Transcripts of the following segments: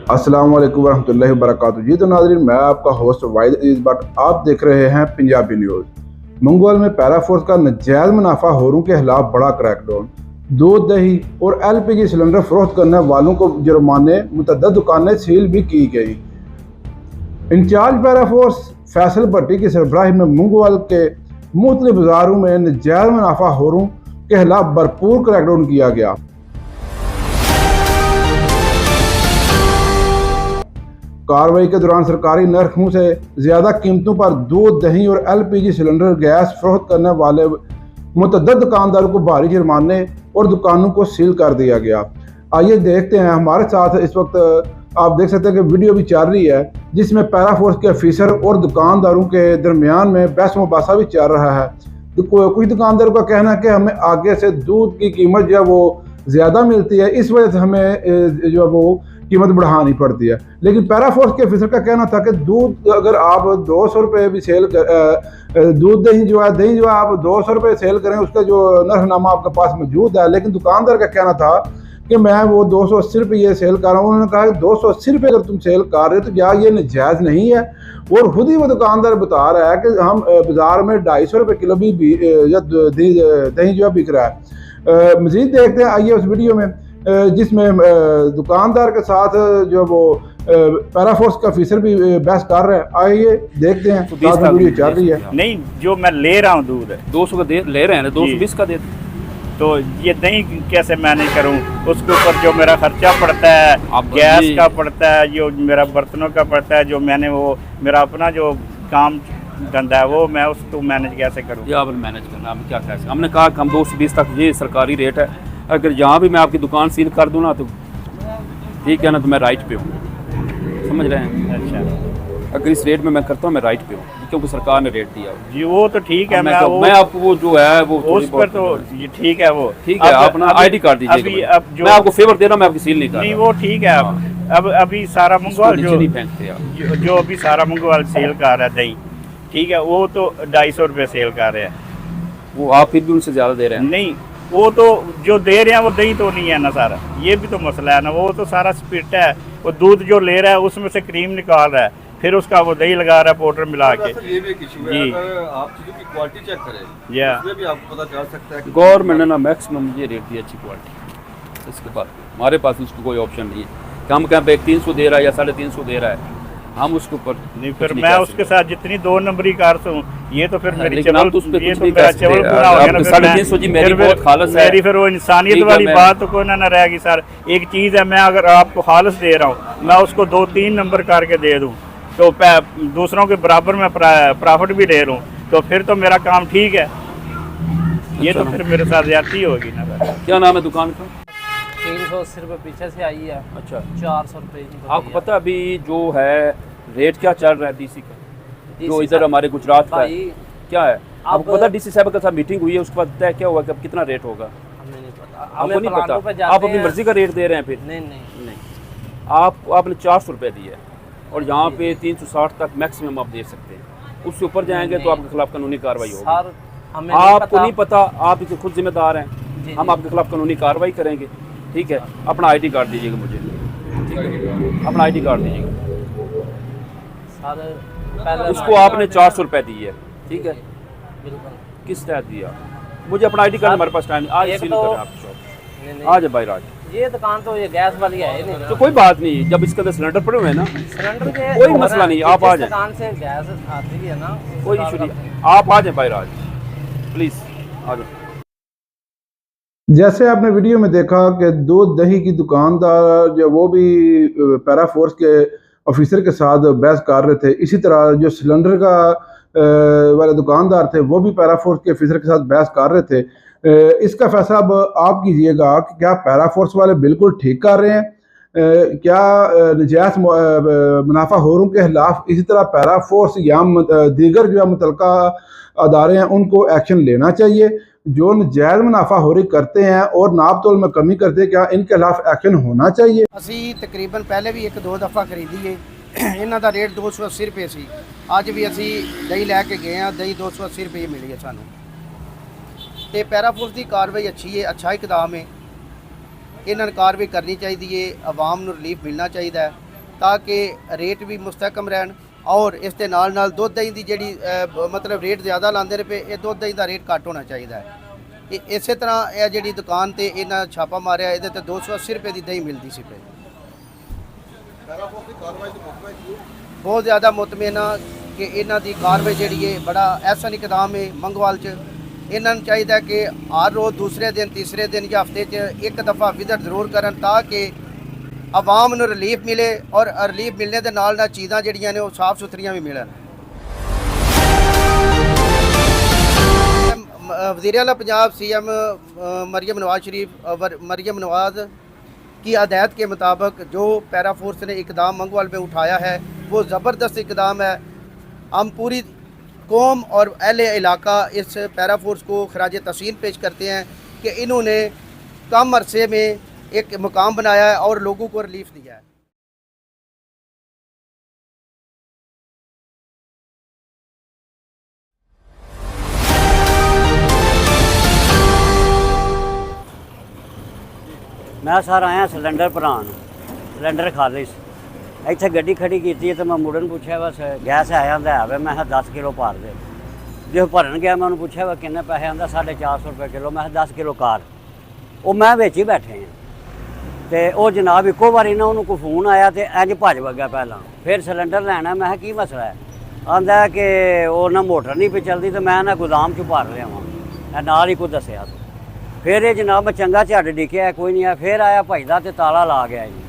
अस्सलाम वालेकुम रहमतुल्लाहि वबरकातुहू। जी तो नाज़रीन, मैं आपका होस्ट वाहिद अजीज़ बट आप देख रहे हैं पंजाबी न्यूज़। मंगवाल में पैराफोर्स का नाजायज़ मुनाफा होरों के खिलाफ बड़ा क्रैकडाउन। दूध, दही और LPG सिलेंडर फरोख्त करने वालों को जुर्माने, मुतअद्दिद दुकानें सील भी की गई। इंचार्ज पैराफोर्स फैसल भट्टी की सरबराही में मंगवाल के मुख्तलिफ बाज़ारों में नाजायज़ मुनाफा होरों के खिलाफ भरपूर क्रैकडाउन किया गया। कार्रवाई के दौरान सरकारी नरखों से ज़्यादा कीमतों पर दूध, दही और LPG सिलेंडर गैस फरोख्त करने वाले मुतअद्दिद दुकानदारों को भारी जुर्माने और दुकानों को सील कर दिया गया। आइए देखते हैं, हमारे साथ इस वक्त आप देख सकते हैं कि वीडियो भी चल रही है जिसमें पैराफोर्स के ऑफिसर और दुकानदारों के दरमियान में बहस मुबासा भी चल रहा है। कुछ दुकानदारों का कहना है कि हमें आगे से दूध की कीमत जो है वो ज़्यादा मिलती है, इस वजह से हमें जो है वो कीमत बढ़ानी पड़ती है। लेकिन पैराफोर्स के ऑफिसर का कहना था कि दूध अगर आप 200 रुपये भी सेल कर दूध दही जो है आप 200 रुपये सेल करें, उसका जो नरखनामा आपके पास मौजूद है। लेकिन दुकानदार का कहना था कि मैं वो 280 रुपये सेल कर रहा हूँ। उन्होंने कहा कि 280 रुपये अगर तुम सेल कर रहे हो तो क्या ये नाजायज़ नहीं है? और खुद ही वो दुकानदार बता रहा है कि हम बाज़ार में 250 रुपये किलो भी दही जो है बिक रहा है। मज़ीद देखते हैं, आइए उस वीडियो में जिसमें दुकानदार के साथ जो वो पैराफोर्स का ऑफिसर भी बहस कर रहे हैं। आइए देखते हैं, वीडियो चल रही है। नहीं, जो मैं ले रहा हूँ दूध 200 का ले रहे हैं, 220 का दे, तो ये दही कैसे मैनेज करूँ? उसके ऊपर जो मेरा खर्चा पड़ता है, गैस का पड़ता है, जो मेरा बर्तनों का पड़ता है, जो मैंने वो मेरा अपना जो काम धंधा है वो मैं उसको मैनेज कैसे करूँ? ये आप मैनेज करना, हम क्या कह, हमने कहा कि हम 220 तक ये सरकारी रेट है। अगर यहाँ भी मैं आपकी दुकान सील कर दूँ ना तो ठीक है ना, तो मैं राइट पे हूँ, समझ रहे हैं? अच्छा, अगर इस रेट में मैं करता हूँ मैं राइट पे हूँ, क्योंकि सरकार ने रेट दिया जी। वो तो ठीक है, मैं आपको वो जो है वो उस पर तो ये ठीक है, वो ठीक है। आप अपना ID कार्ड दीजिए। अब जो मैं आपको फेवर दे रहा हूँ, मैं आपकी सील नहीं कर रहा। नहीं, वो ठीक है। अब अभी सारा मंगवाल जो अभी सारा मंगवाल सेल कर रहा है दही, ठीक है, वो तो 250 रुपये सेल कर रहे हैं। वो आप फिर भी उनसे ज़्यादा दे रहे हैं। नहीं, वो तो जो दे रहे हैं वो दही तो नहीं है ना सारा, ये भी तो मसला है ना। वो तो सारा स्पिरिट है, वो दूध जो ले रहा है उसमें से क्रीम निकाल रहा है, फिर उसका वो दही लगा रहा है पाउडर मिला के। ये भी एक इशू है, अगर आप चीज़ों की क्वालिटी चेक करें उसमें भी आपको पता चल सकता है कि गवर्नमेंट ने ना मैक्सिमम ये रेट दी अच्छी क्वालिटी। इसके बाद हमारे पास उसको कोई ऑप्शन नहीं है। कम पे 300 दे रहा है या 350 दे रहा है, हम उसके ऊपर नहीं। फिर मैं उसके साथ जितनी 2 नंबरी कार से हूँ, ये तो फिर मेरी चवल, तो ये तो मेरा चवल पूरा हो गया ना। फिर 350 जी मेरी बहुत खालस है, मेरी फिर वो इंसानियत वाली बात तो कोई ना रहेगी सर। एक चीज़ है, मैं अगर आपको खालस दे रहा हूँ, मैं उसको 2-3 नंबर करके दे दूँ तो दूसरों के बराबर में प्रॉफिट भी ले लूँ, तो फिर तो मेरा काम ठीक है। ये तो फिर मेरे साथ ज्यादती होगी ना सर। क्या नाम है दुकान का? 380 रुपये पीछे से आई है। अच्छा, 400 रुपये। आपको पता अभी जो है रेट क्या चल रहा है DC का, जो इधर हमारे गुजरात का है, क्या है आपको पता? DC साहब के साथ मीटिंग हुई है, उसके बाद तय क्या हुआ कि अब कितना रेट होगा? हमें नहीं पता। आपको नहीं पता? आप अपनी मर्जी का रेट दे रहे हैं फिर? नहीं, आपने 400 रुपये दिए और यहाँ पे 360 तक मैक्सिमम आप दे सकते हैं। उससे ऊपर जाएंगे तो आपके खिलाफ कानूनी कार्रवाई होगी। आपको नहीं पता, आप इसके खुद जिम्मेदार हैं। हम आपके खिलाफ कानूनी कार्रवाई करेंगे, ठीक है? अपना ID कार्ड दीजिएगा मुझे, अपना ID कार्ड दीजिएगा। इसको आपने 400 रुपये दिए है, ठीक है? किस तरह दिया? मुझे अपना ID कार्ड हमारे पास टाइम आज सील करें आपकी शॉप। आज है बाहर, आज ये दुकान तो ये गैस वाली है नहीं। तो कोई बात नहीं, जब इसके अंदर सिलेंडर पड़े हुए हैं ना, सिलेंडर के कोई मसला नहीं, आप आ जाए। दुकान से गैस आती है ना, कोई इशू नहीं, आप आ जाए बाहर, आज प्लीज़ आ जाए। जैसे आपने वीडियो में देखा कि दूध दही की दुकानदार जो वो भी पैराफोर्स के ऑफिसर के साथ बहस कर रहे थे, इसी तरह जो सिलेंडर का वाले दुकानदार थे वो भी पैराफोर्स के ऑफिसर के साथ बहस कर रहे थे। इसका फैसला अब आप कीजिएगा कि क्या पैराफोर्स वाले बिल्कुल ठीक कर रहे हैं, क्या नजायज़ मुनाफा होरों के खिलाफ इसी तरह पैराफोर्स या दीगर जो मुतलका अदारे हैं उनको एक्शन लेना चाहिए। जो नजायज़ मुनाफा होरी करते हैं और नाप तोल में कमी करते हैं, क्या इनके खिलाफ एक्शन होना चाहिए? ਅਸੀਂ ਤਕਰੀਬਨ ਪਹਿਲੇ ਵੀ 1-2 ਦਫਾ ਖਰੀਦੀ ਏ। ਇਹਨਾਂ ਦਾ ਰੇਟ 280 ਰੁਪਏ ਸੀ। ਅੱਜ ਵੀ ਅਸੀਂ ਦਹੀਂ ਲੈ ਕੇ ਗਏ ਆ, ਦਹੀਂ 280 ਰੁਪਏ ਮਿਲੀ ਹੈ ਸਾਨੂੰ। ਤੇ ਪੈਰਾਫੋਰਸ ਦੀ ਕਾਰਵਾਈ ਅੱਛੀ ਹੈ, ਅੱਛਾ ਇਕਦਾਮ ਹੈ। ਇਹਨਾਂ ਨੂੰ ਕਾਰਵਾਈ ਕਰਨੀ ਚਾਹੀਦੀ ਹੈ, ਆਵਾਮ ਨੂੰ ਰਿਲੀਫ ਮਿਲਣਾ ਚਾਹੀਦਾ ਹੈ। ਤਾਂ ਕਿ ਰੇਟ ਵੀ ਮੁਸਤਕਮ ਰਹਿਣ ਔਰ ਇਸ ਦੇ ਨਾਲ ਦੁੱਧ ਦਹੀਂ ਦੀ ਜਿਹੜੀ ਮਤਲਬ ਰੇਟ ਜ਼ਿਆਦਾ ਲਾਉਂਦੇ ਨੇ ਪਏ, ਇਹ ਦੁੱਧ ਦਹੀਂ ਦਾ ਰੇਟ ਘੱਟ ਹੋਣਾ ਚਾਹੀਦਾ ਹੈ। ਇਸੇ ਤਰ੍ਹਾਂ ਇਹ ਜਿਹੜੀ ਦੁਕਾਨ ਤੇ ਇਹਨਾਂ ਛਾਪਾ ਮਾਰਿਆ, ਇਹਦੇ ਤੇ 280 ਰੁਪਏ ਦੀ ਦਹੀਂ ਮਿਲਦੀ ਸੀ ਪਈ। ਬਹੁਤ ਜ਼ਿਆਦਾ ਮੁਤਮਿਨ ਆ ਕਿ ਇਹਨਾਂ ਦੀ ਕਾਰਵਾਈ ਜਿਹੜੀ ਹੈ ਬੜਾ ਐਸਾ ਇਕਦਾਮ ਹੈ ਮੰਗਵਾਲ 'ਚ। ਇਹਨਾਂ ਨੂੰ ਚਾਹੀਦਾ ਕਿ ਹਰ ਰੋਜ਼ ਦੂਸਰੇ ਦਿਨ ਤੀਸਰੇ ਦਿਨ ਜਾਂ ਹਫਤੇ 'ਚ ਇੱਕ ਦਫਾ ਵਿਜ਼ਿਟ ਜ਼ਰੂਰ ਕਰਨ ਤਾਂ ਕਿ ਆਵਾਮ ਨੂੰ ਰਿਲੀਫ ਮਿਲੇ ਔਰ ਰਿਲੀਫ ਮਿਲਣੇ ਦੇ ਨਾਲ ਚੀਜ਼ਾਂ ਜਿਹੜੀਆਂ ਨੇ ਉਹ ਸਾਫ਼ ਸੁਥਰੀਆਂ ਵੀ ਮਿਲਣ। वज़ीर आला पंजाब CM मरियम नवाज़ की हदायत के मुताबिक जो पैरा फोर्स ने इकदाम मंगवाल में उठाया है वो ज़बरदस्त इकदाम है। हम पूरी कौम और अहले इलाका इस पैरा फोर्स को खराज तहसीन पेश करते हैं कि इन्होंने कम अरसे में एक मुकाम बनाया है और लोगों को रिलीफ दिया है। मैं सर आया सिलेंडर भरान, सिलेंडर खाली इत्थे गड्डी खड़ी की तो मैं मुड़न पूछा बस गैस है आंदा है, मैं 10 किलो भर दे। जो भरन गया मैं उन्होंने पूछा वा किन्ने पैसे, आंदा 450 रुपये किलो। मैं 10 किलो कार, वो मैं विच ही बैठे हैं तो वो जनाब इको बारी ना उन्होंने कोई फोन आया तो इंज भज वग्या पहला, फिर सिलेंडर लैना। मैं की मसला है, आंदा कि वो ना मोटर नहीं पे चलती तो मैं ना गोदाम च भर लिया वहाँ नाल ही कोई दसिया। फिर ये जनाब मैं चंगा झट डिक्या कोई नहीं आया, फिर आया भाई का तो ताला ला गया जी।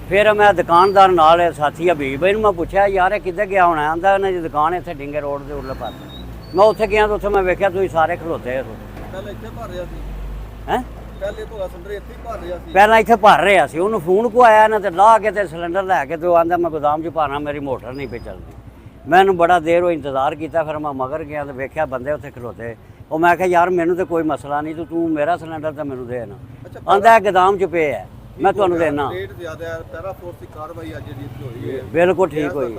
फिर मैं दुकानदार नाल साथी हबीब भाई मैं पूछा यार किधर गया होना, आंदा उन्हें जी दुकान इतने डिंगे रोड के उरले पासे। मैं उत्थे गया तो उत्थे मैं वेख्या तुसीं सारे खलोते हो। हैं पहला इत्थे भर रहा सी, उन्होंने फोन को आया ना तो ला के तो सिलेंडर लैके तो आंदा मैं गोदाम च भरना, मेरी मोटर नहीं पे चलती। मैंने बड़ा देर हो इंतजार किया, फिर मैं मगर गया तो वेख्या बंदे उत्थे खलोते। और मैं कहा यार मैनू तो कोई मसला नहीं, तो तू मेरा सिलेंडर तो मैनू दे ना। आंदा गोदाम च पे है, मैं तुहानू देना। बिल्कुल ठीक होई,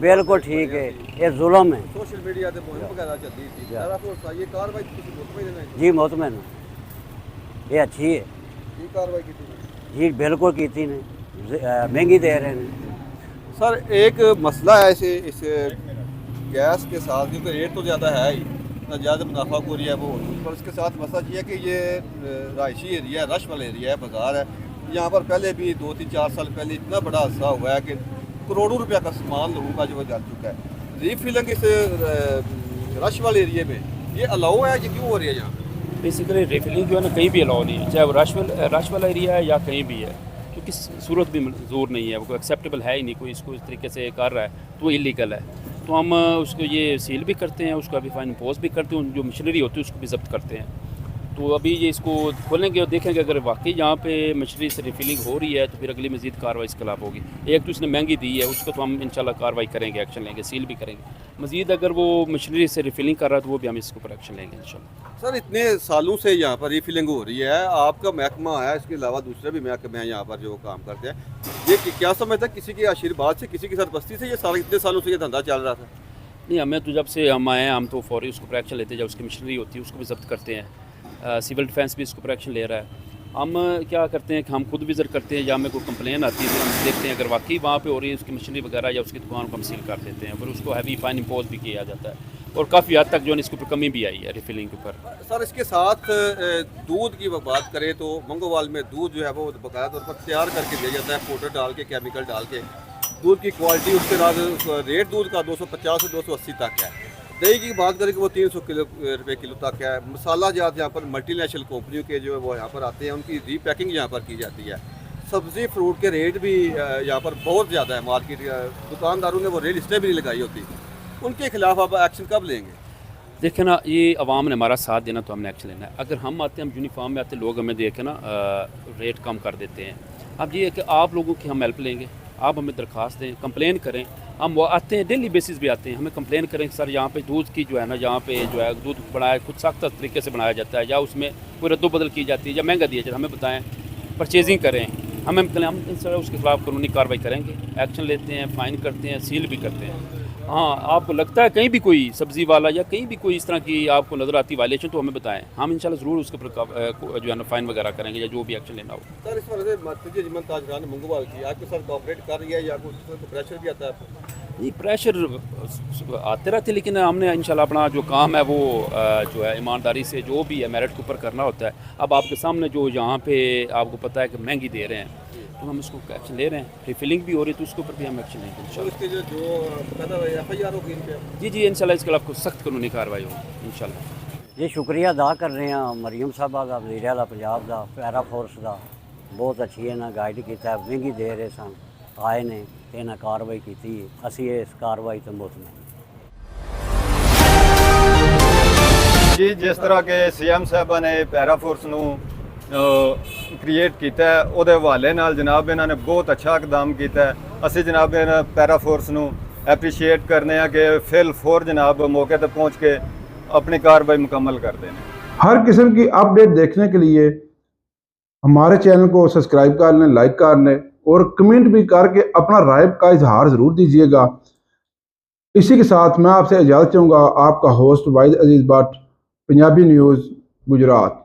बिल्कुल ठीक है, ये जुल्म है जी। मुतमैन ये अच्छी है जी, बिल्कुल की ने महंगी दे रहे हैं। सर एक मसला है इस गैस के साथ, क्योंकि रेट तो ज़्यादा है ही, ज़्यादा मुनाफा हो रही है वो, पर इसके साथ मसला ये है कि ये रहायशी एरिया है, रश वाला एरिया है, बाज़ार है। यहाँ पर पहले भी 2-3-4 साल पहले इतना बड़ा हादसा हुआ है कि करोड़ों रुपया का सामान लोगों का जो है जल चुका है। रीफिलिंग इस रश वाले एरिया में ये अलाउ है, ये क्यों हो रही है यहाँ? बेसिकली रिफिलिंग जो है ना कहीं भी अलाउ नहीं है, चाहे वो रश वाला एरिया है या कहीं भी है, क्योंकि सूरत भी मंजूर नहीं है, वो एक्सेप्टेबल है ही नहीं। कोई इसको इस तरीके से कर रहा है तो वो इलीगल है। तो हम उसको ये सील भी करते हैं, उसको अभी फाइन इम्पोज भी करते हैं, जो मशीनरी होती है उसको भी जब्त करते हैं। तो अभी ये इसको खोलेंगे और देखेंगे अगर वाकई यहाँ पे मशीनरी से रिफिलिंग हो रही है तो फिर अगली मज़ीद कार्रवाई इसके खिलाफ होगी। एक तो इसने महंगी दी है, उसको तो हम इंशाल्लाह कार्रवाई करेंगे, एक्शन लेंगे, सील भी करेंगे। मज़ीद अगर वो मशीनरी से रिफिलिंग कर रहा है तो वो भी हम इसके ऊपर एक्शन लेंगे इंशाल्लाह। सर इतने सालों से यहाँ पर रीफिलिंग हो रही है, आपका महकमा है, इसके अलावा दूसरे भी महकमे हैं यहाँ पर जो काम करते हैं, ये क्या समझता है किसी के आशीर्वाद से, किसी की सरपस्ती से ये सारा इतने सालों से ये धंधा चल रहा था? नहीं, हमें तो जब से हम आए हैं हम तो फौरी उसके ऊपर एक्शन लेते हैं। जब उसकी मशीनरी होती है उसको भी जब्त करते हैं, सिविल डिफेंस भी इसके ऊपर एक्शन ले रहा है। हम क्या करते हैं कि हम खुद विज़िट करते हैं, या हमें कोई कंप्लेन आती है तो हम देखते हैं अगर वाकई वहाँ पे हो रही है उसकी मशीनरी वगैरह या उसकी दुकान को हम सील कर देते हैं, फिर उसको हैवी फाइन इम्पोज भी किया जाता है। और काफ़ी हद तक जो है इसके ऊपर कमी भी आई है रिफिलिंग के ऊपर। सर इसके साथ दूध की बात करें तो मंगोवाल में दूध जो है वो बकाया तौर पर तैयार करके दिया जाता है, पाउडर डाल के, केमिकल डाल के। दूध की क्वालिटी उसके बाद रेट दूध का 250 से 280 तक है। दही की बात करें कि वो 300 रुपये किलो तक है। मसाला जात यहाँ पर मल्टीनेशनल कंपनियों के जो है वो यहाँ पर आते हैं, उनकी रीपैकिंग यहाँ पर की जाती है। सब्ज़ी फ्रूट के रेट भी यहाँ पर बहुत ज़्यादा है, मार्केट दुकानदारों ने वो रेट लिस्टें भी नहीं लगाई होती, उनके खिलाफ आप एक्शन कब लेंगे? देखिए ना, ये अवाम ने हमारा साथ देना तो हमने एक्शन लेना है। अगर हम आते हैं, हम यूनिफॉर्म में आते, लोग हमें देख के ना रेट कम कर देते हैं। अब ये है कि आप लोगों की हम हेल्प लेंगे, आप हमें दरख्वास्त दें, कंप्लेन करें। हम वो आते हैं, डेली बेसिस भी आते हैं, हमें कंप्लेन करें कि सर यहाँ पे दूध की जो है ना, यहाँ पे जो है दूध बनाया खुद सख्त तरीके से बनाया जाता है, या उसमें कोई रद्दोबदल की जाती है, या महंगा दिया जाता है, हमें बताएं, परचेजिंग करें, हम उसके खिलाफ कानूनी कार्रवाई करेंगे, एक्शन लेते हैं, फ़ाइन करते हैं, सील भी करते हैं। हाँ, आपको लगता है कहीं भी कोई सब्ज़ी वाला या कहीं भी कोई इस तरह की आपको नज़र आती वायलेशन तो हमें बताएं, हम इंशाल्लाह ज़रूर उसके ऊपर जो है ना फाइन वगैरह करेंगे या जो भी एक्शन लेना हो। सर इस वजह से मर्कज़ी अंजुमन ताजरान मंगोवाल की आपके साथ कोऑपरेट कर रही है या कुछ प्रेशर भी आता है आपको? ये प्रेशर आते रहते, लेकिन हमने इंशाल्लाह अपना जो काम है वो जो है ईमानदारी से जो भी है मेरिट के ऊपर करना होता है। अब आपके सामने जो यहाँ पे आपको पता है कि महंगी दे रहे हैं तो हम इसको एक्शन ले रहे हैं, रिफिलिंग भी हो रही है तो उसके ऊपर भी हम एक्शन लेंगे इंशाल्लाह। इसके जो पैदा FIR होगी इन पे? जी जी इंशाल्लाह इसके खिलाफ सख्त कानूनी कार्रवाई होगी इंशाल्लाह। ये शुक्रिया अदा कर रहे हैं मरियम साहबा का, वज़ीर आला पंजाब का, पैरा फोर्स का, बहुत अच्छी इन्हें गाइड किया, विंगी दे रहे सन, आए ने इन्हें कार्रवाई की, असी इस कार्रवाई तो मुतमईन। जी जिस तरह के CM साहबा ने पैरा फोर्स ਨੂੰ ਕ੍ਰੀਏਟ ਕੀਤਾ ਹੈ ਉਹਦੇ ਹਵਾਲੇ ਨਾਲ ਜਨਾਬ ਇਹਨਾਂ ਨੇ ਬਹੁਤ ਅੱਛਾ ਇਕਦਾਮ ਕੀਤਾ ਹੈ। ਅਸੀਂ ਜਨਾਬ ਇਹਨਾਂ ਪੈਰਾ ਫੋਰਸ ਨੂੰ ਐਪਰੀਸ਼ੀਏਟ ਕਰਨੇ ਆ कि फिल फोर जनाब मौके तक पहुंच के अपनी कार्रवाई मुकम्मल कर दें। हर किस्म की अपडेट देखने के लिए हमारे चैनल को सब्सक्राइब कर लें, लाइक कर लें और कमेंट भी करके अपना राय का इजहार ज़रूर दीजिएगा। इसी के साथ मैं आपसे इजाज़त चाहूँगा। आपका होस्ट वाहिद अजीज़ भट्ट, पंजाबी न्यूज़ गुजरात।